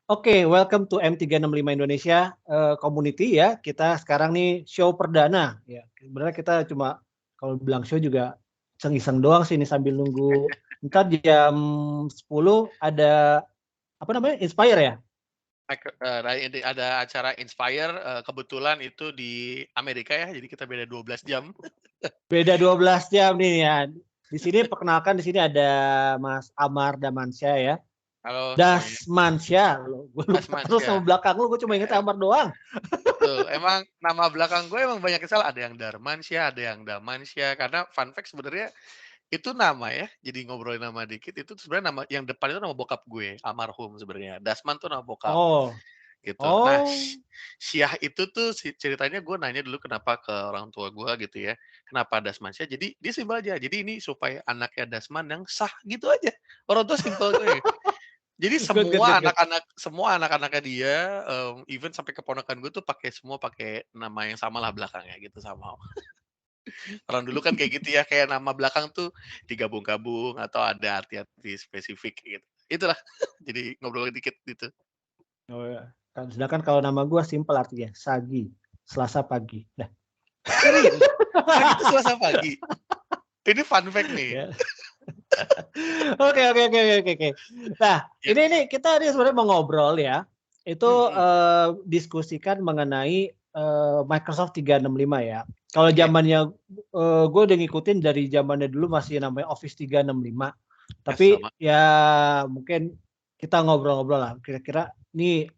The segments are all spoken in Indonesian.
Oke, welcome to M365 Indonesia, community ya. Kita sekarang nih show perdana ya. Sebenarnya kita cuma kalau bilang show juga iseng-iseng doang sih ini sambil nunggu entar jam 10 ada apa namanya, Inspire ya? Nah ini ada acara Inspire, kebetulan itu di Amerika ya, jadi kita beda 12 jam. Beda 12 jam nih ya. Di sini perkenalkan di sini ada Mas Amar Damansyah ya. Halo semuanya, Dasmansyah loh, gue lupa Asma terus sama ya. belakang lu, gue cuma inget Amar doang. Betul, emang nama belakang gue emang banyak yang salah, ada yang Darmansyah, ada yang Damansyah, karena fun fact sebenarnya itu nama ya, jadi ngobrolin nama dikit, itu sebenarnya nama yang depan itu nama bokap gue, almarhum sebenarnya. Dasman tuh nama bokap, Oh, gitu. Nah, oh, Syah itu tuh ceritanya gue nanya dulu kenapa ke orang tua gue gitu ya, kenapa Dasmansyah, jadi dia simpel aja, jadi ini supaya anaknya Dasman yang sah gitu aja. Orang tua simpel gue. Jadi good good good good. semua anak-anaknya dia, even sampai keponakan gue tuh pakai nama yang samalah belakangnya gitu sama. Orang dulu kan kayak gitu ya, kayak nama belakang tuh digabung-gabung atau ada arti-arti spesifik gitu. Itulah, jadi ngobrol dikit gitu. Oh ya, sedangkan kalau nama gue simpel artinya, Sagi, Selasa pagi. Nah, Serius? Segitu Selasa pagi? Ini fun fact nih. ya. Oke oke oke oke oke. Nah, Ya, ini kita nih sebenarnya mau ngobrol ya, itu, mhm, diskusikan mengenai, Microsoft 365 ya. Kalau oke. zamannya, gue udah ngikutin dari zamannya dulu masih namanya Office 365, Ya tapi sama. ya mungkin kita ngobrol-ngobrol lah kira-kira nih,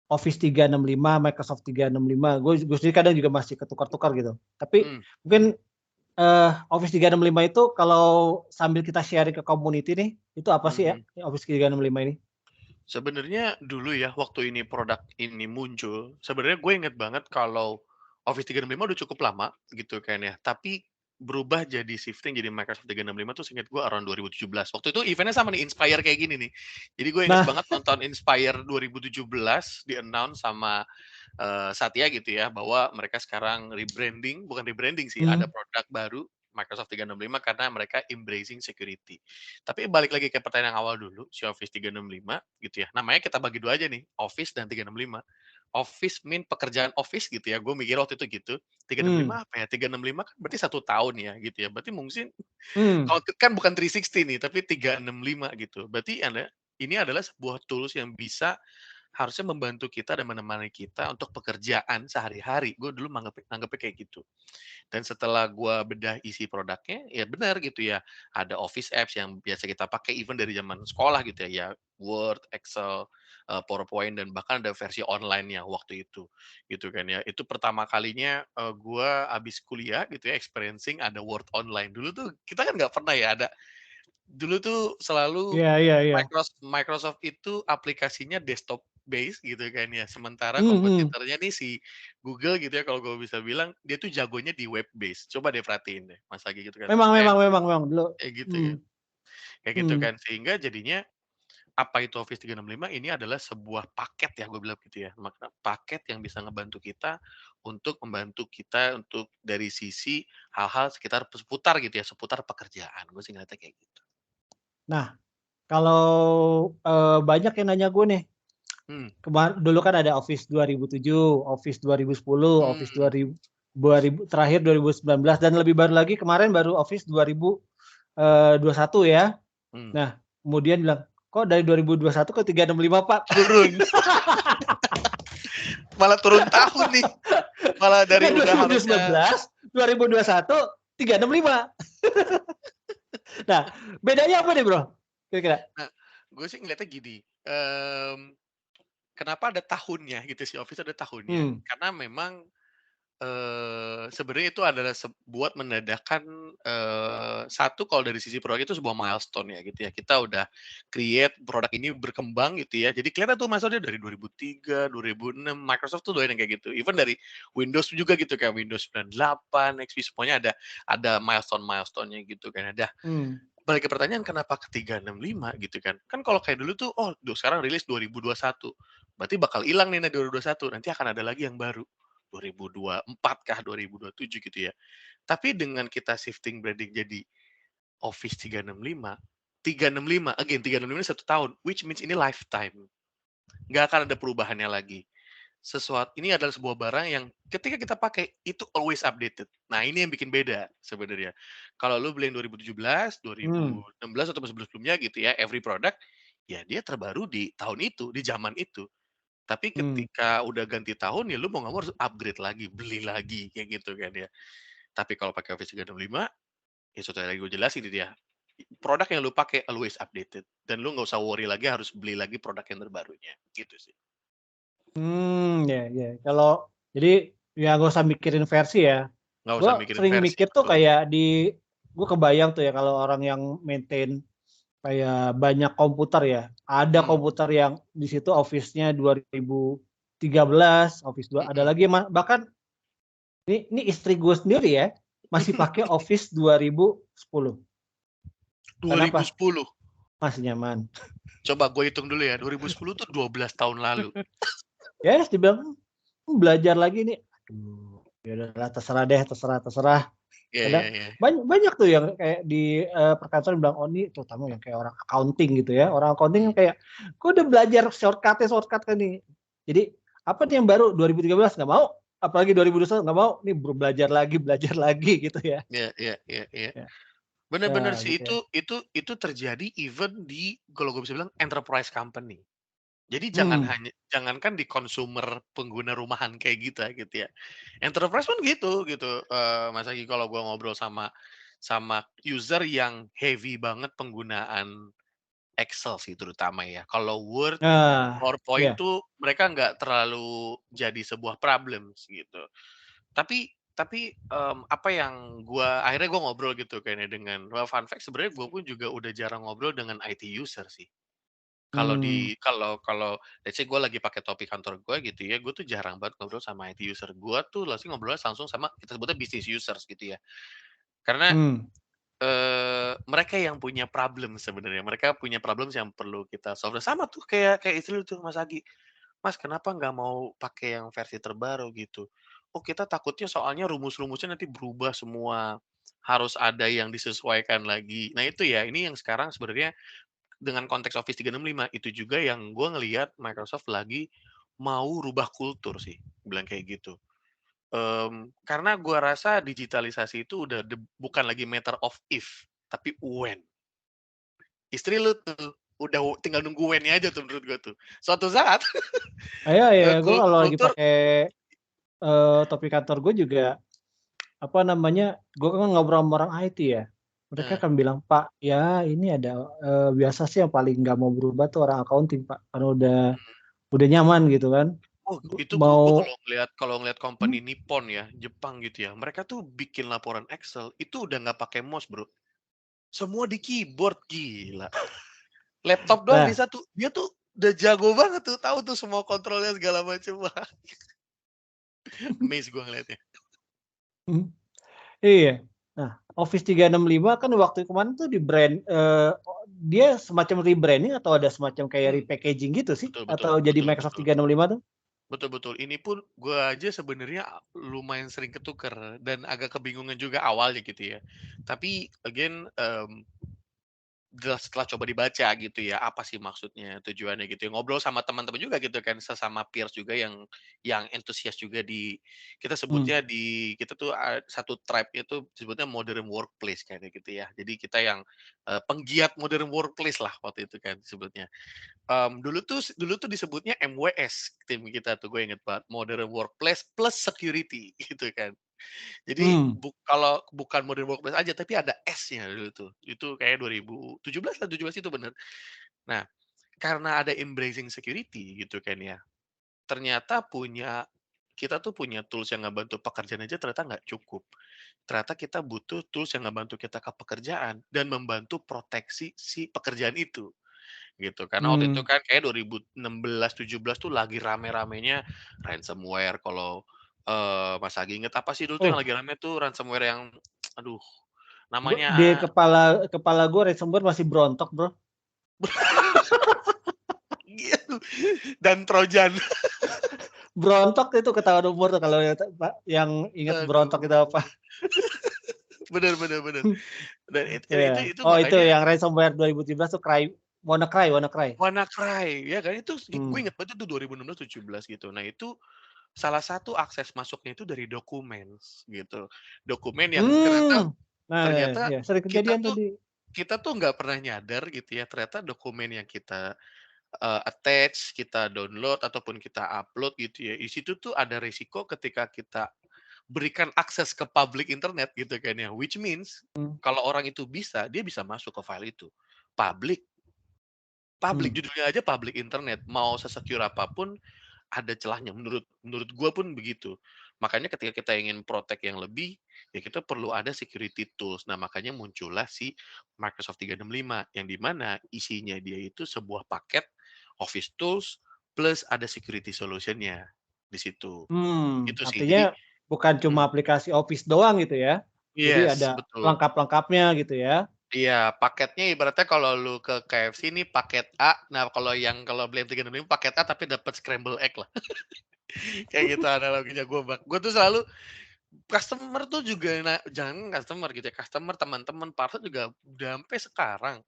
Office 365, Microsoft 365, gue sendiri kadang juga masih ketukar-tukar gitu. Tapi Mhm, mungkin, Office 365 itu kalau sambil kita sharing ke community nih, itu apa sih ya, mhm. Office 365 ini? Sebenarnya dulu ya, waktu ini produk ini muncul, sebenarnya gue inget banget kalau Office 365 udah cukup lama gitu kan ya, tapi berubah jadi shifting jadi Microsoft 365 tuh seinget gue around 2017. Waktu itu event-nya sama nih, Inspire kayak gini nih. Jadi gue inget Nah, banget nonton Inspire 2017 di-announce sama, Satya gitu ya, bahwa mereka sekarang rebranding, bukan rebranding sih, ada mmm, produk baru Microsoft 365 karena mereka embracing security. Tapi balik lagi ke pertanyaan yang awal dulu, si Office 365 gitu ya, namanya kita bagi 2 aja nih, Office dan 365. Office mean pekerjaan office gitu ya, gue mikir waktu itu gitu. mmm, 365 apa ya, 365 kan berarti 1 tahun ya gitu ya, berarti mungkin mmm, kalau kan bukan 360 nih, tapi 365 gitu. Berarti ini adalah sebuah tools yang bisa harusnya membantu kita dan menemani kita untuk pekerjaan sehari-hari. Gue dulu nganggepnya kayak gitu. Dan setelah gua bedah isi produknya, ya benar gitu ya, ada Office apps yang biasa kita pakai even dari zaman sekolah gitu ya, ya Word, Excel, PowerPoint, dan bahkan ada versi online-nya waktu itu, gitu kan ya. Itu pertama kalinya, gua habis kuliah gitu ya, experiencing ada Word online. Dulu tuh kita kan nggak pernah ya ada dulu tuh selalu iya iya iya, Microsoft itu aplikasinya desktop base gitu kan ya, sementara mhm mhm, kompetitornya nih si Google gitu ya kalau gue bisa bilang, dia tuh jagonya di web base. Coba deh perhatiin deh, Mas Agi gitu kan, memang dulu, kayak gitu mmm, kan kayak gitu mmm. kan. Sehingga jadinya, apa itu Office 365, ini adalah sebuah paket ya, gue bilang gitu ya, paket yang bisa ngebantu kita untuk membantu kita untuk dari sisi hal-hal seputar gitu ya, seputar pekerjaan. Gue sih ngeliatnya kayak gitu. Nah, kalau, banyak yang nanya gue nih, Hmm, dulu kan ada Office 2007, Office 2010, Office hmm, 2000 terakhir 2019 dan lebih baru lagi kemarin baru Office 2021 ya. hmm. Nah, kemudian bilang, "Kok dari 2021 ke 365 Pak, turun?" Malah turun tahun nih, malah Itu dari kan udah harusnya 2019, 2021, 365. Nah, bedanya apa nih, Bro, kira-kira? nah, gue sih ngeliatnya gini, kenapa ada tahunnya gitu si Office ada tahunnya, Mmm, karena memang, sebenarnya itu adalah buat menandakan, satu kalau dari sisi produk itu sebuah milestone ya gitu ya, kita udah create produk ini berkembang gitu ya, jadi kelihatan tuh milestone-nya dari 2003, 2006, Microsoft tuh doyan yang kayak gitu, even dari Windows juga gitu, kayak Windows 98, XP semuanya ada milestone-milestone-nya gitu kan. Nah, mmm, balik ke pertanyaan kenapa ke 365 gitu kan. Kan kalau kayak dulu tuh, oh sekarang rilis 2021, berarti bakal hilang nih 2021, nanti akan ada lagi yang baru. 2024 kah, 2027 gitu ya. Tapi dengan kita shifting branding jadi Office 365, 365 again 365 ini 1 tahun, which means ini lifetime. Nggak akan ada perubahannya lagi. Ini adalah sebuah barang yang ketika kita pakai itu always updated. Nah, ini yang bikin beda sebenarnya. Kalau lu beli yang 2017, Hmm. 2016 atau sebelum-sebelumnya gitu ya, every product ya dia terbaru di tahun itu, di zaman itu. Tapi Hmm. ketika udah ganti tahun ya lu mau nggak mau harus upgrade lagi, beli lagi kayak gitu kan ya. Tapi kalau pakai Office 365 ya sesuai lagi gue jelasin itu dia. Produk yang lu pakai always updated dan lu nggak usah worry lagi harus beli lagi produk yang terbarunya gitu sih. Ya ya. Kalau jadi ya nggak usah mikirin versi ya. Nggak Gue usah mikirin sering versi, mikir tuh betul. kayak gue kebayang tuh ya kalau orang yang maintain kayak banyak komputer ya. Ada Hmm, komputer yang di situ Office-nya 2013, Office 2, ada mhm. lagi bahkan ini istri gue sendiri ya, masih pakai Office 2010. Kenapa? 2010, Masih nyaman. coba gue hitung dulu ya, 2010 tuh 12 tahun lalu. Ya terus dibilang, belajar lagi nih, aduh, ya udahlah terserah deh, terserah. Iya iya Kadang iya. banyak tuh yang kayak di, perkantoran bilang, "Oh ini," terutama yang kayak orang accounting gitu ya, orang accounting Mmm, kan kayak, "Gue udah belajar shortcut kan nih." Jadi, "Apa nih yang baru 2013?" Nggak mau, apalagi 2021 nggak mau, nih belajar lagi gitu ya. iya iya iya iya. Ya, Bener-bener ya sih gitu ya. itu terjadi even di kalau gue bisa bilang enterprise company. Jadi Hmm, jangankan di consumer pengguna rumahan kayak gitu ya. Enterprise pun gitu, Mas Agi kalau gua ngobrol sama user yang heavy banget penggunaan Excel sih terutama ya. Kalau Word, nah, PowerPoint iya, tuh mereka nggak terlalu jadi sebuah problems gitu. Tapi, apa yang akhirnya gua ngobrol gitu kayaknya fun fact sebenarnya gua pun juga udah jarang ngobrol dengan IT user sih. mmm, Kalau let's say gue lagi pakai topi kantor gue gitu ya, gue tuh jarang banget ngobrol sama IT user. Gue tuh langsung ngobrolnya langsung sama kita sebutnya business users gitu ya. Karena, mmm, mereka yang punya problem sebenarnya, mereka punya problems yang perlu kita solve. Sama tuh kayak kayak istri lu tuh Mas Agi, "Mas kenapa nggak mau pakai yang versi terbaru?" Gitu. "Oh kita takutnya soalnya rumus-rumusnya nanti berubah semua, harus ada yang disesuaikan lagi." Nah itu ya, ini yang sekarang sebenarnya dengan konteks Office 365 itu juga yang gue ngelihat Microsoft lagi mau rubah kultur sih, bilang kayak gitu. Karena gue rasa digitalisasi itu udah bukan lagi matter of if, tapi when. Istri lu tuh udah tinggal nunggu when-nya aja tuh menurut gue tuh. Suatu saat, iya iya, gue kalau lagi kultur pakai, topi kantor gue juga, apa namanya, gue kan ngobrol sama orang IT ya, mereka eh, akan bilang, "Pak, ya ini ada, biasa sih yang paling nggak mau berubah tuh orang accounting, Pak, karena udah nyaman," gitu kan. oh itu gue Mau kalau ngelihat company mmm, Nippon ya, Jepang gitu ya, mereka tuh bikin laporan Excel itu udah nggak pakai mouse Bro, semua di keyboard, gila. Laptop doang nah, bisa tuh, dia tuh udah jago banget tuh, tahu tuh semua kontrolnya segala macem, wah amazed gua ngeliatnya. mhm, iya. Nah, Office 365 kan waktu kemarin tuh dia semacam rebranding atau ada semacam kayak Mmm, repackaging gitu sih? betul betul Atau jadi betul Microsoft betul. 365 tuh? Betul betul, ini pun gua aja sebenarnya lumayan sering ketuker dan agak kebingungan juga awalnya gitu ya. Tapi again, setelah coba dibaca gitu ya, apa sih maksudnya, tujuannya gitu ya, ngobrol sama teman-teman juga gitu kan, sesama peers juga yang antusias juga kita Mmm, sebutnya kita tuh, satu tribe itu disebutnya modern workplace kayak gitu ya. Jadi kita yang, penggiat modern workplace lah waktu itu kan disebutnya. Dulu tuh disebutnya MWS tim kita tuh, gue inget banget, modern workplace plus security gitu kan. Jadi mmm, kalau bukan modern workplace aja, tapi ada S-nya dulu tuh. Itu kayak 2017 lah, 17 itu bener. Nah, karena ada embracing security gitu kan ya, ternyata kita tuh punya tools yang ngebantu pekerjaan aja ternyata nggak cukup. Ternyata kita butuh tools yang ngebantu kita ke pekerjaan dan membantu proteksi si pekerjaan itu, gitu. Karena waktu itu mmm. kan kayak 2016, 17 tuh lagi rame-ramenya ransomware kalau, Mas Agi inget apa sih dulu tuh yang Oh, lagi rame tuh ransomware yang aduh namanya, di kepala gue ransomware masih berontok, Bro. gitu, dan Trojan. Berontok itu ketahuan umur tuh kalau yang inget berontok itu apa. Aduh, bener bener bener. Dan Iya. itu Oh itu makanya yang ransomware 2017 tuh WannaCry, WannaCry. WannaCry, ya kan? Itu gue Hmm. inget banget itu 2016-17 gitu. Nah itu salah satu akses masuknya itu dari dokumen gitu. Dokumen yang ternyata Hmm. Nah, ternyata ya sering kita kejadian tuh tadi. kita tuh nggak pernah nyadar gitu ya, ternyata dokumen yang kita, attach, kita download ataupun kita upload gitu ya, di situ tuh ada resiko ketika kita berikan akses ke public internet gitu kan ya, which means Hmm. kalau orang itu bisa, dia bisa masuk ke file itu. Public public, Hmm. judulnya aja public internet, mau se-secure apapun ada celahnya menurut menurut gua pun begitu. Makanya ketika kita ingin protect yang lebih, ya kita perlu ada security tools. Nah, makanya muncullah si Microsoft 365 yang di mana isinya dia itu sebuah paket Office tools plus ada security solution-nya di situ. Itu sih. Jadi Artinya bukan cuma mhm, aplikasi Office doang gitu ya. Jadi yes, ada betul. lengkap-lengkapnya gitu ya. Iya, paketnya ibaratnya kalau lu ke KFC nih paket A, nah kalau beli M365 paket A tapi dapat scramble egg lah. Kayak gitu analoginya gue tuh selalu customer tuh juga jangan customer gitu ya, customer, teman-teman, partner juga udah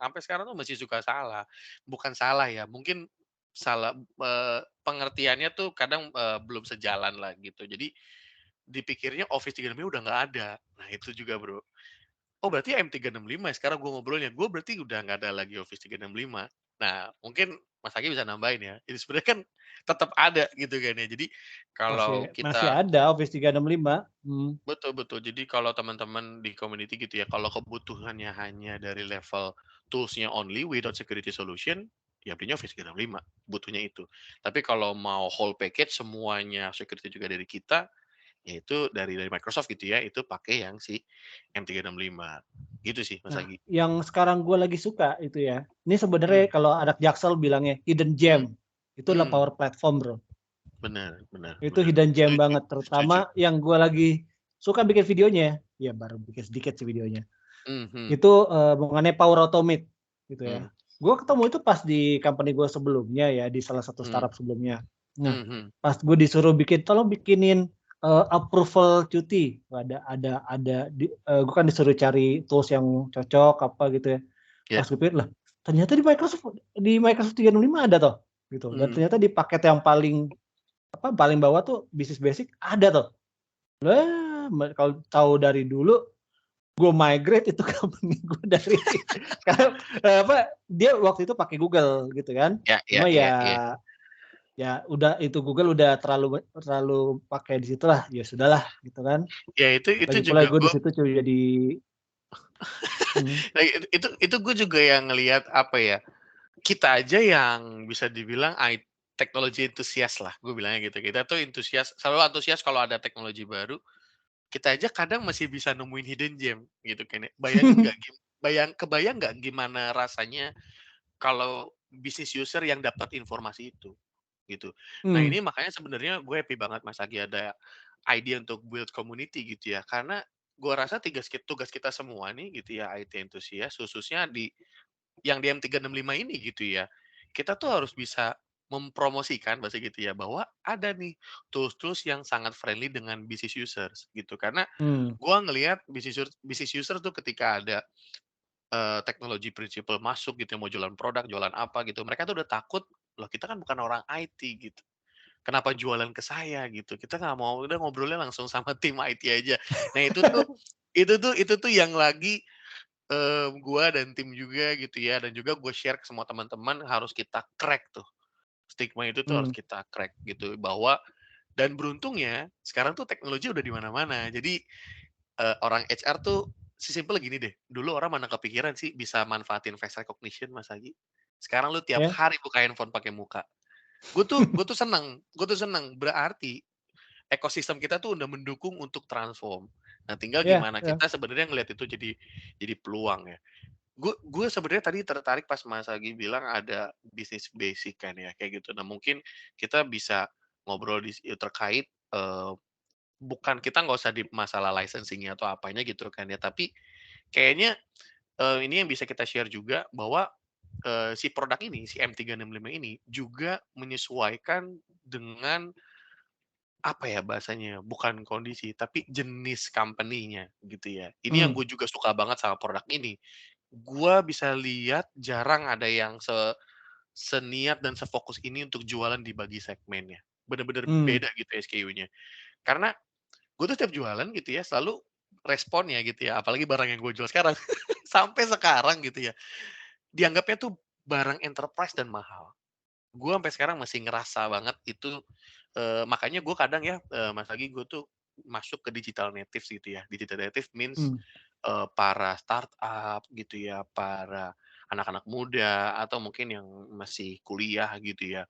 sampai sekarang tuh masih suka salah. Bukan salah ya, mungkin salah, pengertiannya tuh kadang, belum sejalan lah gitu. Jadi dipikirnya Office 365 udah nggak ada. Nah itu juga, Bro. Oh berarti M365 ya sekarang gue ngobrolnya, gue berarti udah nggak ada lagi Office 365. Nah mungkin Mas Agi bisa nambahin ya, jadi sebenarnya kan tetap ada gitu kan ya. Jadi Masih kalau masih kita ada Office 365. betul betul. Jadi kalau teman-teman di community gitu ya, kalau kebutuhannya hanya dari level tools-nya only without security solution, ya belinya Office 365, butuhnya itu. Tapi kalau mau whole package semuanya security juga dari kita, yaitu dari Microsoft gitu ya, itu pakai yang si M365. Gitu sih Mas Nah, Agi. yang sekarang gue lagi suka itu ya, ini sebenarnya Mmm, kalau anak Jaksel bilangnya hidden mhm, gem, itu adalah mmm, Power Platform, Bro. bener bener Itu bener. hidden gem Setuju banget, setuju. terutama yang gue lagi suka bikin videonya, ya baru bikin sedikit sih videonya. Mhm, Itu, mengenai Power Automate gitu ya. mmm, Gue ketemu oke, itu pas di company gue sebelumnya ya, di salah satu mmm, startup sebelumnya. Nah, mhm, pas gue disuruh bikin, "Tolong bikinin, approval cuti." Gue kan disuruh cari tools yang cocok apa gitu ya. ya, Pas gue pikir, lah ternyata di Microsoft 365 ada toh, gitu. Dan mmm, ternyata di paket yang paling bawah tuh Business Basic ada toh. Lah, kalau tahu dari dulu gue migrate itu company gue dari sekarang, dia waktu itu pakai Google gitu kan. ya ya Cuma ya ya ya. ya udah itu Google udah terlalu terlalu pakai di situlah, ya sudahlah gitu kan. Ya itu Lagi pula juga gue di gue situ cuma jadi mhm, nah itu gue juga yang ngelihat apa ya, kita aja yang bisa dibilang teknologi entusias lah, gue bilangnya gitu. Kita tuh selalu antusias kalau ada teknologi baru, kita aja kadang masih bisa nemuin hidden gem gitu kan ya. Kebayang nggak gimana rasanya kalau bisnis user yang dapat informasi itu, gitu. Nah mmm, ini makanya sebenarnya gue happy banget Mas Agi ada idea untuk build community gitu ya, karena gue rasa tugas kita semua nih gitu ya, IT enthusiast khususnya yang di M365 ini gitu ya, kita tuh harus bisa mempromosikan bahasa gitu ya, bahwa ada nih tools-tools yang sangat friendly dengan business users gitu. Karena mmm, gua ngelihat business user tuh ketika ada, teknologi prinsipal masuk gitu ya, mau jualan produk, jualan apa gitu, mereka tuh udah takut, "Loh kita kan bukan orang IT," gitu. "Kenapa jualan ke saya?" Gitu. "Kita nggak mau, udah ngobrolnya langsung sama tim IT aja." Nah itu tuh yang lagi gua dan tim juga gitu ya, dan juga gue share ke semua teman-teman harus kita crack tuh, stigma itu tuh harus mmm, kita crack gitu, bahwa dan beruntungnya sekarang tuh teknologi udah di mana-mana. Jadi, orang HR tuh sesimpel gini deh, dulu orang mana kepikiran sih bisa manfaatin face recognition Mas Agi. Sekarang lu tiap ya. hari buka handphone pakai muka. Gue tuh seneng, berarti ekosistem kita tuh udah mendukung untuk transform. Nah tinggal Ya, gimana ya. kita sebenarnya ngelihat itu jadi peluang ya. Gue sebenarnya tadi tertarik pas Mas Agi bilang ada bisnis basic kan ya, kayak gitu. Nah, mungkin kita bisa ngobrol terkait, bukan kita nggak usah di masalah licensing-nya atau apanya gitu kan ya, tapi kayaknya, ini yang bisa kita share juga bahwa, si produk ini, si M365 ini juga menyesuaikan dengan, apa ya bahasanya, bukan kondisi, tapi jenis company-nya gitu ya. Ini yang Mmm, gue juga suka banget sama produk ini. gua bisa lihat jarang ada yang seniat dan sefokus ini untuk jualan dibagi segmennya. Bener-bener Hmm. beda gitu SKU-nya. Karena gue tuh setiap jualan gitu ya, selalu responnya gitu ya, apalagi barang yang gue jual sekarang, sampai sekarang gitu ya, dianggapnya tuh barang enterprise dan mahal. Gue sampai sekarang masih ngerasa banget itu, makanya gue kadang ya, Mas Agi, gue tuh masuk ke digital natives gitu ya. Digital native means, Hmm. para startup gitu ya, para anak-anak muda atau mungkin yang masih kuliah gitu ya.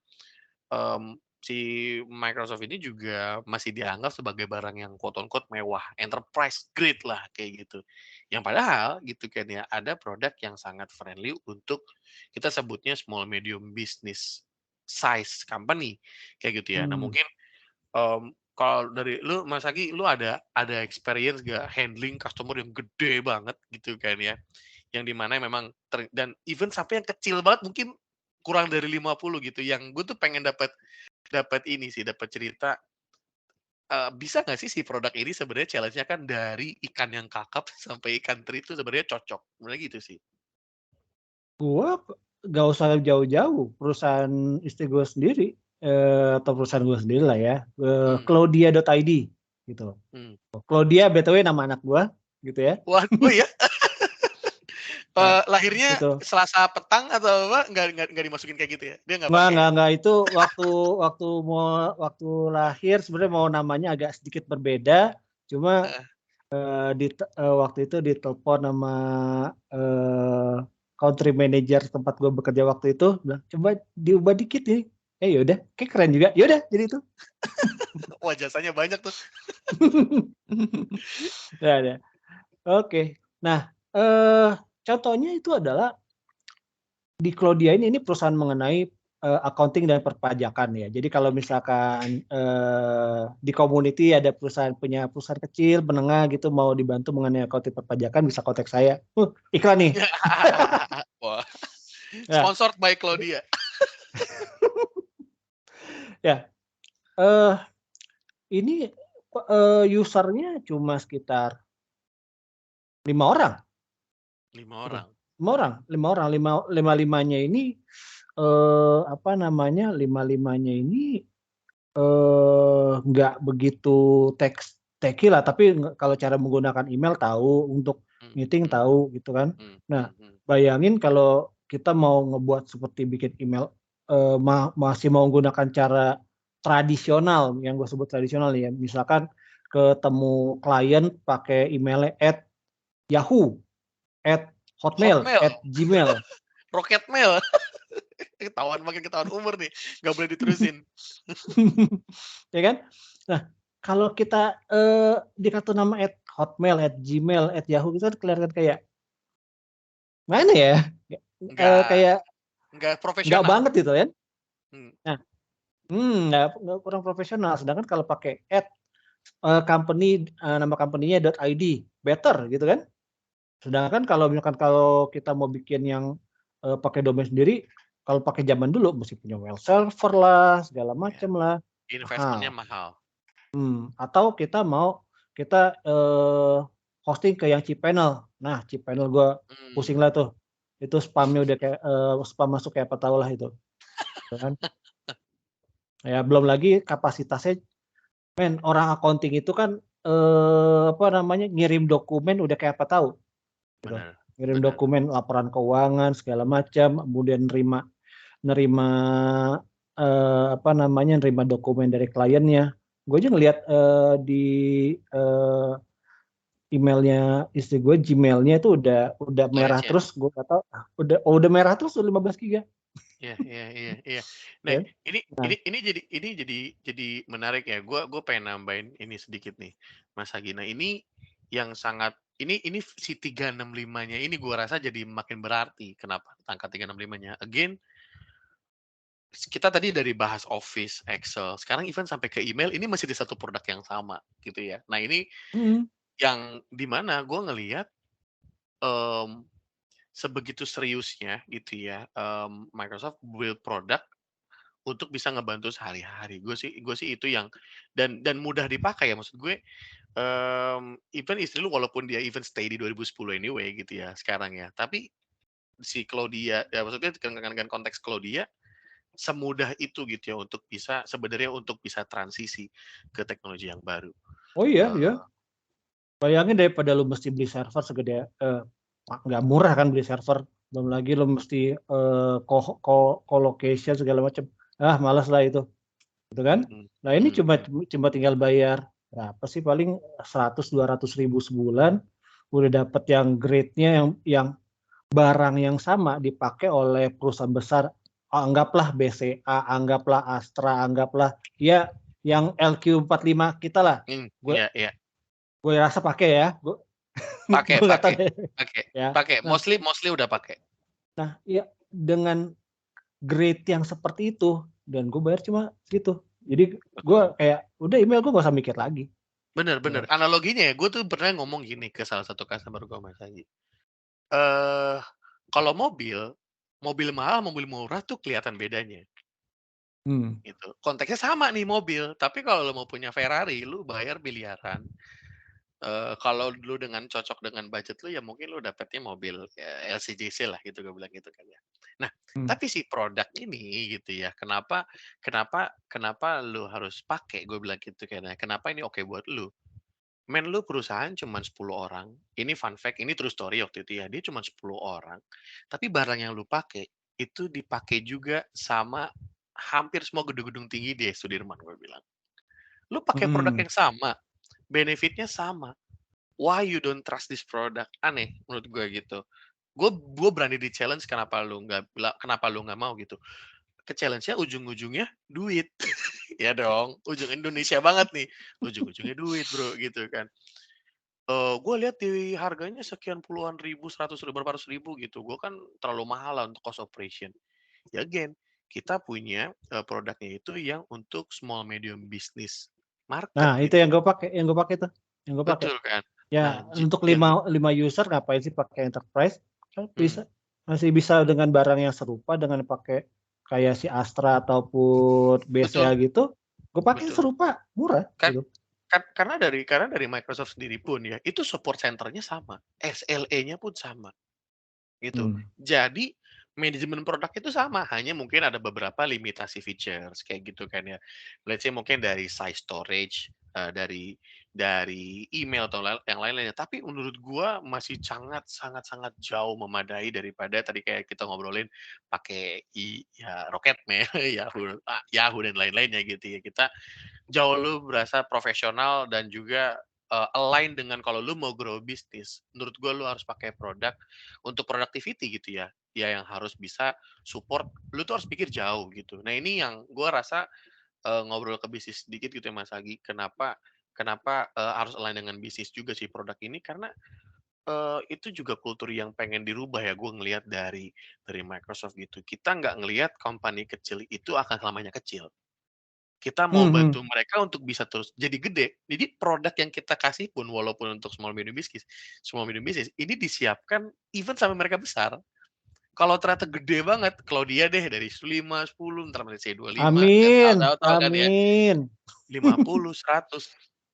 Si Microsoft ini juga masih dianggap sebagai barang yang quote on quote mewah, enterprise grade lah kayak gitu. Yang padahal gitu kan ya, ada produk yang sangat friendly untuk kita sebutnya small medium business size company kayak gitu ya. Nah, Hmm. mungkin kalau dari lu Mas Agi, lu ada experience gak handling customer yang gede banget gitu kan ya, yang dimana memang dan even sampai yang kecil banget mungkin kurang dari 50 gitu, yang gue tuh pengen dapat dapat ini sih, dapat cerita, bisa nggak sih si produk ini sebenarnya challenge-nya kan dari ikan yang kakap sampai ikan teri itu sebenarnya cocok, sebenarnya gitu sih. Gua nggak usah jauh-jauh, perusahaan istri gue sendiri, atau perusahaan gue sendiri lah ya, Hmm, Claudia.id gitu. hmm. Claudia BTW nama anak gue gitu ya. Waduh ya, Nah, lahirnya itu Selasa petang atau apa, nggak dimasukin kayak gitu ya? Dia nggak pakai ya? nggak itu waktu waktu waktu lahir sebenarnya mau namanya agak sedikit berbeda, cuma Heeh. waktu itu ditelepon sama country manager tempat gue bekerja waktu itu, bilang coba diubah dikit nih. Yaudah, kayak keren juga. Yaudah, jadi itu. Wah, jasanya banyak tuh. Ya, ya. Oke. Nah, contohnya itu adalah di Claudia ini perusahaan mengenai accounting dan perpajakan ya. Jadi kalau misalkan di community ada punya perusahaan kecil, menengah gitu mau dibantu mengenai accounting perpajakan bisa kontak saya. Iklan nih. Wah, Ya, sponsored by Claudia. ya. Ini usernya cuma sekitar 5 orang. 5 Gitu. orang. 5 orang, lima limanya ini apa namanya, lima-limanya ini nggak begitu techy lah, tapi kalau cara menggunakan email tahu, untuk Hmm, meeting hmm, tahu gitu kan. hmm, Nah, hmm, hmm. bayangin kalau kita mau ngebuat seperti bikin email masih mau menggunakan cara tradisional, yang gue sebut tradisional ya, misalkan ketemu klien pakai emailnya @yahoo, @hotmail, Hotmail, @gmail. Rocket Mail. Makin ketahuan umur nih, nggak boleh diterusin. Ya kan? Nah, kalau kita dikasih nama @hotmail, @gmail, @yahoo itu kan kelihatan kayak mana ya? Nggak Kayak nggak nggak profesional. banget gitu kan? Hmm, Nah, nggak, kurang profesional. Sedangkan kalau pakai company, nama company-nya .id, better gitu kan? Sedangkan kalau kita mau bikin yang pakai domain sendiri, kalau pakai zaman dulu mesti punya well server lah, segala ya, macam lah, investmentnya mahal. mahal. Atau kita hosting ke yang cPanel. Nah, cPanel gua pusing Hmm, lah tuh. Itu spamnya udah kayak spam masuk kayak apa tahu lah itu, ya kan. Ya belum lagi kapasitasnya, men, orang accounting itu kan apa namanya, ngirim dokumen udah kayak apa tahu, gitu. bener, Ngirim bener. dokumen laporan keuangan segala macam, kemudian nerima nerima apa namanya, nerima dokumen dari kliennya. Gue aja ngelihat di eee emailnya istri gue, Gmail-nya itu udah merah Storage-nya. terus, gue nggak tahu, udah merah terus tuh 15 giga, Iya, iya, iya, iya. Nah, ya. ini Nah, ini jadi menarik ya. Gue pengen nambahin ini sedikit nih, Mas Hagi. Nah, ini yang sangat ini si 365-nya ini gue rasa jadi makin berarti. Kenapa angka 365-nya? Again, kita tadi dari bahas Office, Excel, sekarang even sampai ke email ini masih di satu produk yang sama gitu ya. Nah, ini mhm, yang di mana gue ngelihat, mmm, sebegitu seriusnya gitu ya, Microsoft build produk untuk bisa ngebantu sehari-hari. Gue sih itu yang dan mudah dipakai ya, maksud gue, even istri lu walaupun dia even stay di 2010 anyway gitu ya sekarang ya, tapi si Claudia ya maksudnya dengan konteks Claudia, semudah itu gitu ya untuk bisa sebenarnya untuk bisa transisi ke teknologi yang baru. Oh iya, iya. Eee, Bayangin daripada lu mesti beli server segede nggak murah kan beli server, belum lagi lu mesti co-location segala macam. Malas lah itu, gitu kan. mhm Nah ini mhm cuma mhm, cuma tinggal bayar berapa sih paling 100-200 ribu sebulan, udah dapet yang grade-nya yang barang yang sama dipakai oleh perusahaan besar, anggaplah BCA, anggaplah Astra, anggaplah ya yang LQ45 kita lah. Gue iya iya, gue rasa pakai ya, pakai gue nggak tahu pakai deh pakai ya. pakai, Nah, mostly udah pakai. ya dengan grade yang seperti itu dan gue bayar cuma segitu. Jadi gue Betul. kayak udah email gue nggak usah mikir lagi. Bener bener, Ya. analoginya ya, gue tuh pernah ngomong gini ke salah satu customer gue, Mas Haji, eee, kalau mobil mahal, mobil murah tuh kelihatan bedanya, Hmm. gitu. Konteksnya sama nih mobil, tapi kalau lu mau punya Ferrari, lu bayar miliaran. Kalau lu dengan cocok dengan budget lu, ya mungkin lu dapetnya mobil, ya LCGC lah gitu, gue bilang gitu kan ya. Nah, Hmm. tapi si produk ini gitu ya, kenapa kenapa kenapa lu harus pakai, gue bilang gitu kan ya, kenapa ini oke buat lu. Men, lu perusahaan cuman 10 orang, ini fun fact, ini true story waktu itu ya, dia cuman 10 orang, tapi barang yang lu pakai, itu dipakai juga sama hampir semua gedung-gedung tinggi di Sudirman, gue bilang. Lu pakai produk Hmm. yang sama, benefitnya sama, why you don't trust this product? Aneh menurut gue gitu. Gue berani di-challenge kenapa lu nggak mau gitu. Ke-challenge-nya ujung-ujungnya duit. Ya dong, ujung Indonesia banget nih, ujung-ujungnya duit, Bro, gitu kan. Gue lihat di harganya sekian puluhan ribu, 100.000, berapa ratus ribu gitu. Gue kan terlalu mahal lah untuk cost operation. Ya again, kita punya, produknya itu yang untuk small medium business market Nah itu gitu. yang gue pakai tuh, yang gue pakai. Betul kan? Nah, Ya untuk yang 5 user ngapain sih pakai enterprise? Kan mmm, masih bisa dengan barang yang serupa dengan pakai kayak si Astra ataupun BCA betul gitu, gue pakai betul. serupa, murah Kan gitu. karena dari Microsoft sendiri pun ya, itu support center-nya sama, SLA-nya pun sama, gitu. Hmm. Jadi, manajemen produk itu sama, hanya mungkin ada beberapa limitasi features, kayak gitu kan ya. Let's say mungkin dari size storage, dari email atau yang lain-lainnya. Tapi menurut gua masih sangat sangat jauh memadai daripada tadi kayak kita ngobrolin pakai ya Rocketmail, Yahoo dan lain-lainnya gitu ya. Kita jauh lu berasa profesional dan juga, align dengan kalau lu mau grow bisnis, menurut gua lu harus pakai produk untuk productivity gitu ya, ya yang harus bisa support lu tuh harus pikir jauh gitu. Nah ini yang gua rasa, ngobrol ke bisnis sedikit gitu ya Mas Agi, kenapa kenapa, harus align dengan bisnis juga sih produk ini karena, itu juga kultur yang pengen dirubah ya, gue ngelihat dari Microsoft gitu. Kita nggak ngelihat company kecil itu akan selamanya kecil. Kita mau Mhm. bantu mereka untuk bisa terus jadi gede. Jadi produk yang kita kasih pun walaupun untuk small medium business, ini disiapkan even sampai mereka besar. Kalau ternyata gede banget, Claudia deh dari 5, 10, entar C 25, kan Amin, tahu kan ya, amin. 50, 100,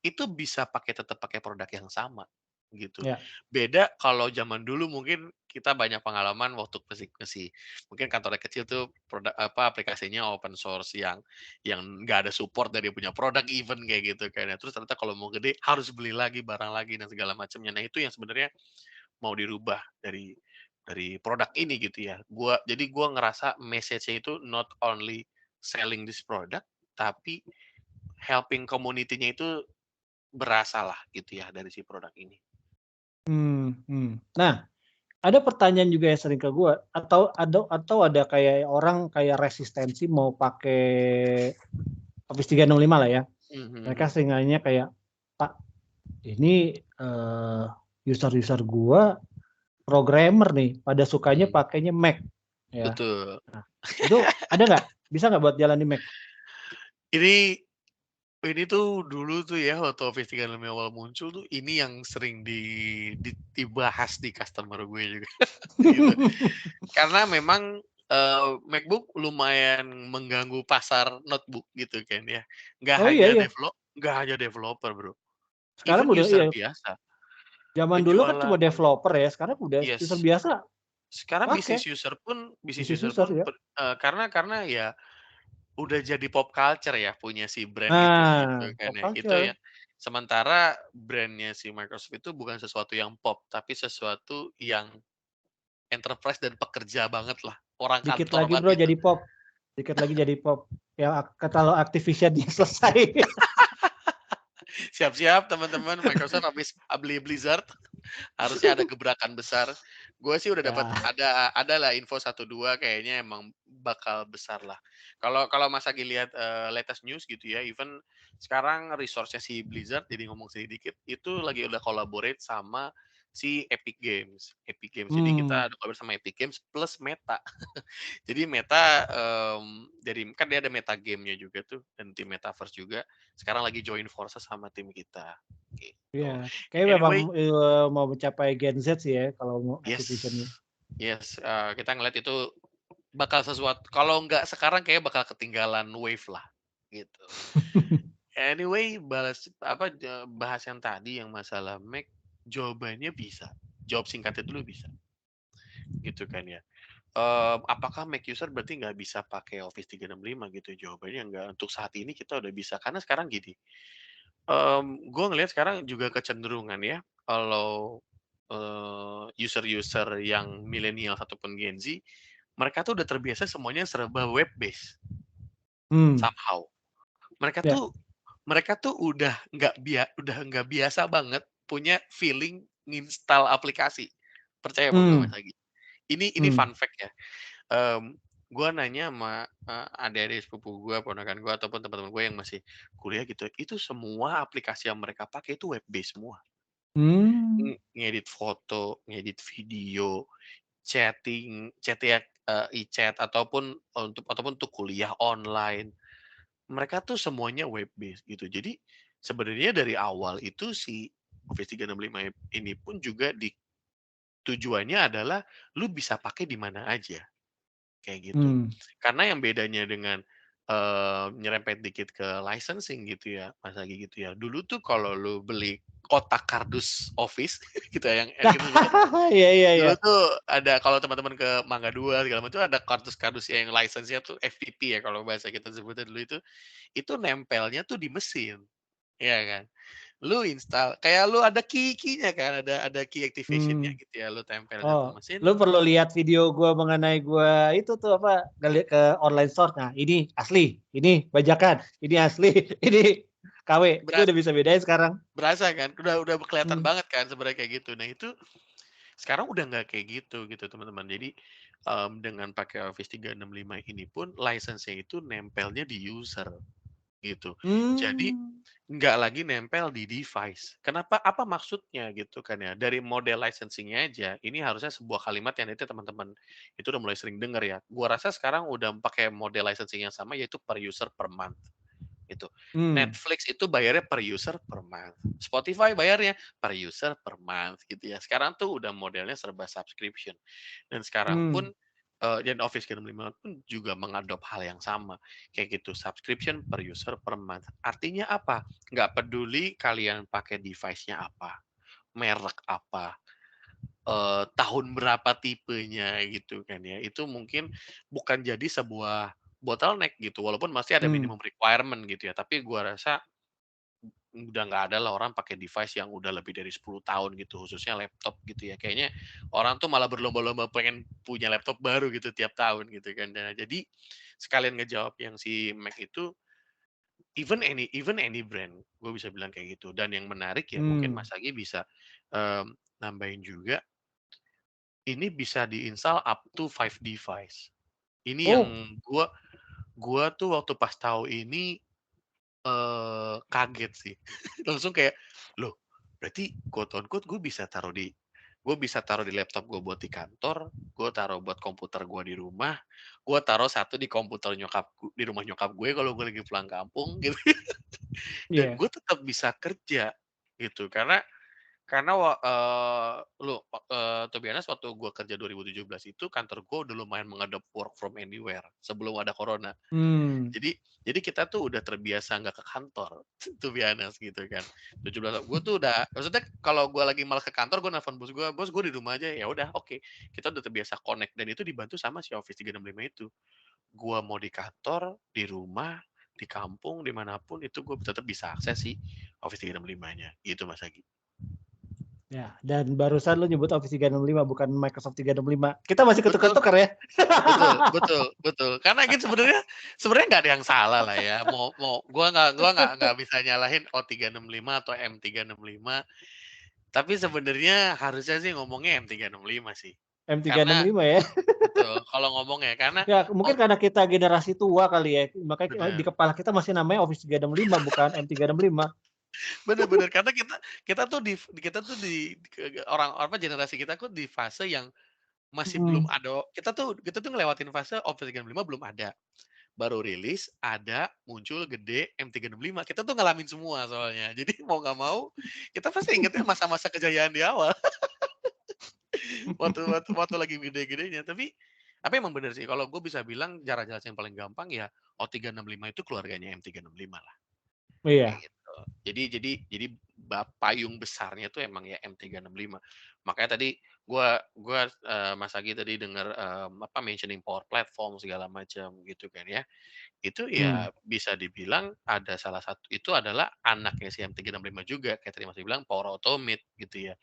itu bisa tetap pakai produk yang sama, gitu. Ya. Beda kalau zaman dulu mungkin kita banyak pengalaman waktu masih mungkin kantornya kecil tuh aplikasinya open source yang nggak ada support dari punya produk even kayak gitu kan ya. Terus ternyata kalau mau gede harus beli lagi, barang lagi dan segala macamnya. Nah, itu yang sebenarnya mau dirubah dari produk ini gitu ya. Gua ngerasa message-nya itu not only selling this product, tapi helping community-nya itu berasalah gitu ya dari si produk ini. Nah, ada pertanyaan juga yang sering ke gue, atau ada kayak orang kayak resistensi mau pakai Office 365 lah ya. Mereka Mhm sering nanya kayak, "Pak, ini, user-user gua programmer nih, pada sukanya mhm. pakainya Mac," ya. Betul. Nah, itu ada nggak? Bisa nggak buat jalan di Mac? Ini ini tuh dulu tuh ya waktu Office 365 awal muncul tuh ini yang sering dibahas di customer gue juga gitu. Karena memang MacBook lumayan mengganggu pasar notebook gitu kan ya. Oh iya iya, Nggak hanya developer, Bro. sekarang Even udah user iya, biasa, zaman dulu kan cuma penjualan developer ya, sekarang udah user yes. biasa Sekarang pakai, bisnis bisnis user user pun ya. karena ya udah jadi pop culture ya punya si brand itu gitu Nah, kan pop ya. Itu culture, ya. Sementara brandnya si Microsoft itu bukan sesuatu yang pop, tapi sesuatu yang enterprise dan pekerja banget lah. Orang dikit kantor lagi Bro banget gitu. jadi pop, dikit lagi jadi pop. Yang kalau Activision-nya selesai. Siap-siap teman-teman, Microsoft habis beli Blizzard, harusnya ada gebrakan besar. Gue sih udah dapat Ya, ada lah info satu dua kayaknya emang bakal besar lah. Kalau kalau Mas Agi lihat latest news gitu ya, even sekarang resource-nya si Blizzard jadi ngomong sedikit itu lagi udah collaborate sama si Epic Games. Epic Games. Jadi kita ada collab sama Epic Games plus Meta. Jadi Meta dari kan dia ada Meta game-nya juga tuh dan tim Metaverse juga. Sekarang lagi join forces sama tim kita. Gitu. iya. Kayaknya memang Anyway, mau mencapai Gen Z sih ya kalau mau yes. Activision ini. Yes, kita ngeliat itu bakal sesuatu kalau nggak sekarang kayak bakal ketinggalan wave lah, gitu. Anyway, bahas yang tadi yang masalah Mac, jawabannya bisa. Jawab singkatnya dulu bisa, gitu kan ya. Apakah Mac user berarti nggak bisa pakai Office 365 gitu? Jawabannya nggak. Untuk saat ini kita udah bisa. Karena sekarang gini, gue ngelihat sekarang juga kecenderungan ya, kalau user-user yang milenial ataupun Gen Z, mereka tuh udah terbiasa semuanya serba web based Hmm, somehow. Mereka ya. tuh mereka tuh udah nggak biasa banget punya feeling nginstal aplikasi. Percaya apa enggak Hmm, Mas Agi? Ini hmm, fun fact ya. Mmm, gua nanya sama, adik-adik sepupu gua, ponakan gua, ataupun teman-teman gue yang masih kuliah gitu, itu semua aplikasi yang mereka pakai itu web based semua. hmm, Ngedit foto, ngedit video, chat ya, i-chat ataupun untuk kuliah online. Mereka tuh semuanya web based gitu. Jadi sebenarnya dari awal itu si Office 365 ini pun juga tujuannya adalah lu bisa pakai di mana aja. Kayak gitu. hmm. Karena yang bedanya dengan, nyerempet dikit ke licensing gitu ya, Mas Agi gitu ya. Dulu tuh kalau lu beli kotak kardus Office gitu ya, yang kita sebutnya Iya iya iya. dulu tuh ada kalau teman-teman ke Mangga 2 segala macam ada kardus-kardus yang license-nya tuh FTP ya kalau bahasa kita sebutnya dulu itu nempelnya tuh di mesin, ya kan. Lu install kayak lu ada key-nya kan, ada key activation-nya Hmm. gitu ya, lu tempelnya tuh Oh, mesin. lu perlu lihat video gua mengenai gua itu tuh apa, ngeliat ke online store. Nah, ini asli, ini bajakan, ini asli, ini KW. Gua beras udah bisa bedain sekarang. Berasa kan? Udah kelihatan Hmm. banget kan sebenarnya kayak gitu. Nah itu sekarang udah nggak kayak gitu teman-teman. Jadi dengan pakai Office 365 ini pun license-nya itu nempelnya di user gitu. Jadi Hmm. nggak lagi nempel di device. Kenapa? Apa maksudnya gitu kan ya? Dari model licensing-nya aja, ini harusnya sebuah kalimat yang itu teman-teman itu udah mulai sering dengar ya. Gua rasa sekarang udah pakai model licensing yang sama yaitu per user per month gitu. Hmm. Netflix itu bayarnya per user per month. Spotify bayarnya per user per month gitu ya. Sekarang tuh udah modelnya serba subscription. Dan sekarang pun Hmm. dan Office 365 pun juga mengadop hal yang sama. Kayak gitu, subscription per user per month. Artinya apa? Nggak peduli kalian pakai device-nya apa, merek apa, tahun berapa tipenya gitu kan ya. Itu mungkin bukan jadi sebuah bottleneck gitu, walaupun masih ada Hmm. minimum requirement gitu ya, tapi gua rasa udah nggak ada lah orang pakai device yang udah lebih dari 10 tahun gitu, khususnya laptop gitu ya. Kayaknya orang tuh malah berlomba-lomba pengen punya laptop baru gitu tiap tahun gitu kan. Nah, jadi sekalian ngejawab yang si Mac itu, even any brand, gue bisa bilang kayak gitu. Dan yang menarik ya mungkin Hmm. Mas Agi bisa, nambahin juga, ini bisa di-install up to 5 device. Ini yang Oh. gua tuh waktu pas tahu ini, kaget sih. Langsung kayak, "Loh, berarti quote on quote gue bisa taruh di laptop gue buat di kantor, gue taruh buat komputer gue di rumah, gue taruh satu di komputer di rumah nyokap gue kalau gue lagi pulang kampung," gitu. Dan Iya. gue tetap bisa kerja, gitu. Karena Karena to be honest waktu gue kerja 2017 itu kantor gue udah lumayan mengadop work from anywhere sebelum ada corona. Hmm. Jadi kita tuh udah terbiasa nggak ke kantor, to be honest gitu kan. 17 gue tuh udah, maksudnya kalau gue lagi malas ke kantor, gue nelfon bos gue di rumah aja, ya udah oke. Kita udah terbiasa connect dan itu dibantu sama si Office 365 itu. Gue mau di kantor, di rumah, di kampung, dimanapun itu gue tetap bisa akses si Office 365-nya. Gitu Mas Agi. Ya, dan barusan lu nyebut Office 365 bukan Microsoft 365. Kita masih ketukar-tukar ya. Betul. Karena gitu sebenarnya nggak ada yang salah lah ya. Mau gua nggak bisa nyalahin O365 atau M365. Tapi sebenarnya harusnya sih ngomongnya M365 sih. Karena M365 ya. betul, kalau ngomongnya karena Ya, mungkin karena kita generasi tua kali ya. Makanya di bener. kepala kita masih namanya Office 365 bukan M365. Bener, karena kita tuh orang generasi kita tuh di fase yang masih belum Hmm. ada, kita tuh ngelewatin fase Office 365 belum ada. Baru rilis, ada, muncul, gede, M365. Kita tuh ngalamin semua soalnya. Jadi mau nggak mau, kita pasti ingetnya masa-masa kejayaan di awal. waktu lagi gede-gedenya. Tapi emang bener sih, kalau gue bisa bilang cara jelasin yang paling gampang ya, O365 itu keluarganya M365 lah. Iya. Kayak gitu. Jadi payung besarnya tuh emang ya M365. Makanya tadi gua Mas Agi tadi dengar mentioning Power Platform segala macam gitu kan ya. Itu Hmm. ya bisa dibilang ada salah satu itu adalah anaknya si M365 juga kayak tadi Mas bilang Power Automate gitu ya.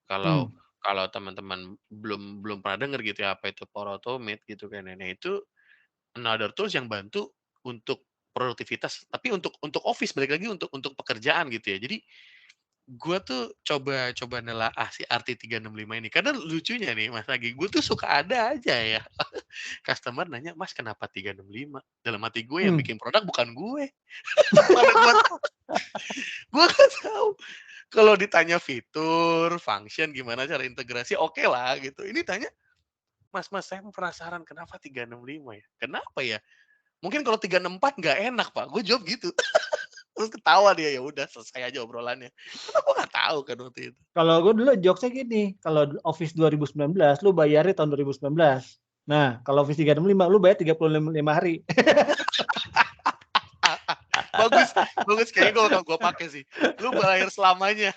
Kalau Hmm. kalau teman-teman belum pernah dengar gitu ya apa itu Power Automate gitu kan. Nah itu another tools yang bantu untuk produktivitas, tapi untuk office balik lagi untuk pekerjaan gitu ya. Jadi gue tuh coba nelaah si RT365 ini karena lucunya nih Mas Agi, gue tuh suka ada aja ya customer nanya, "Mas kenapa 365?" Dalam hati gue yang Hmm. bikin produk bukan gue. Mana gue nggak tahu. Kalau ditanya fitur, function, gimana cara integrasi, oke lah gitu. Ini tanya, "Mas, saya penasaran kenapa 365 ya? Kenapa ya? Mungkin kalau 364 nggak enak, Pak." Gue jawab gitu. Terus ketawa dia, ya udah selesai aja obrolannya. Karena gue nggak tahu kan waktu itu. Kalau gue dulu jokesnya gini, kalau Office 2019 lu bayarnya tahun 2019. Nah, kalau Office 365 lu bayar 35 hari. Bagus kayaknya gue pakai sih. Lu bayar selamanya,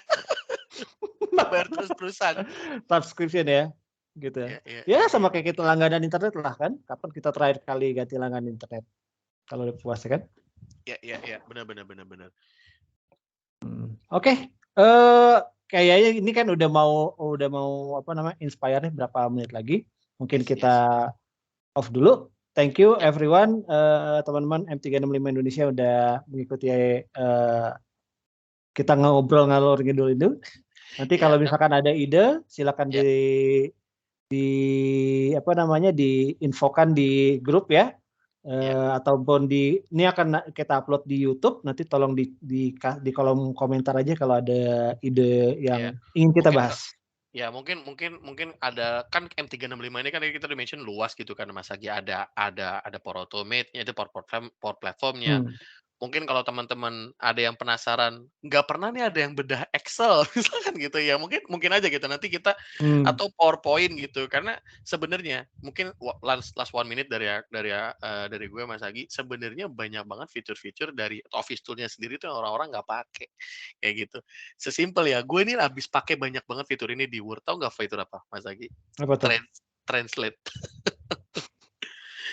bayar terus-terusan. Subscription ya, gitu ya. Ya sama kayak kita langganan internet lah kan. Kapan kita terakhir kali ganti langganan internet? Kalau udah puas ya kan? Iya, benar. Oke, kayaknya ini kan udah mau apa namanya inspire nih berapa menit lagi. Mungkin Yes. kita off dulu. Thank you Yep. everyone, teman-teman M365 Indonesia udah mengikuti kita ngobrol ngalor ngidul itu. Nanti kalau misalkan ada ide, silakan di apa namanya diinfokan di grup ya. Ataupun ini akan kita upload di YouTube, nanti tolong di kolom komentar aja kalau ada ide yang ingin kita bahas. Mungkin ada kan M365 ini kan kita udah mention luas gitu kan Mas Agi, ada Power Automate-nya, itu Power Platform-nya. Mungkin kalau teman-teman ada yang penasaran, nggak pernah nih ada yang bedah Excel misalkan gitu ya, mungkin aja gitu nanti kita atau PowerPoint gitu. Karena sebenarnya mungkin last 1 minute dari gue Mas Agi, sebenarnya banyak banget fitur-fitur dari Office tool-nya sendiri tuh yang orang-orang nggak pakai, kayak gitu. Sesimpel ya, gue ini habis pakai banyak banget fitur ini di Word, tahu nggak fitur apa Mas Agi? Apa tuh? Translate.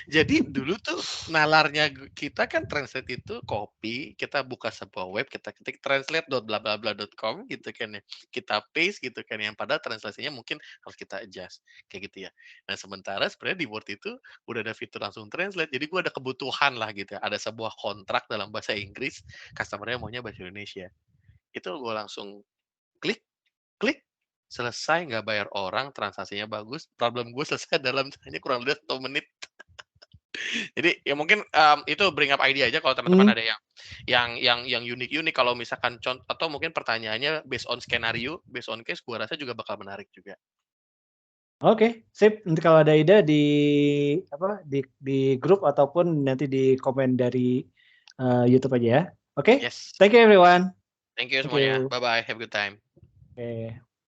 Jadi dulu tuh nalarnya kita kan translate itu copy, kita buka sebuah web, kita ketik translate.blablabla.com gitu kan ya. Kita paste gitu kan yang padahal translasinya mungkin harus kita adjust kayak gitu ya. Nah, sementara sebenarnya di Word itu udah ada fitur langsung translate. Jadi gua ada kebutuhan lah gitu ya. Ada sebuah kontrak dalam bahasa Inggris, customer-nya maunya bahasa Indonesia. Itu gua langsung klik, selesai nggak bayar orang, transaksinya bagus, problem gue selesai dalam hanya kurang lebih 1 menit. Jadi ya mungkin itu bring up idea aja kalau teman-teman ada yang unik-unik kalau misalkan atau mungkin pertanyaannya based on skenario, based on case, gua rasa juga bakal menarik juga. Oke, sip. Nanti kalau ada ide di grup ataupun nanti di komen dari YouTube aja ya. Oke? Yes. Thank you everyone. Thank you Thank semuanya. you. Bye bye. Have a good time. Oke.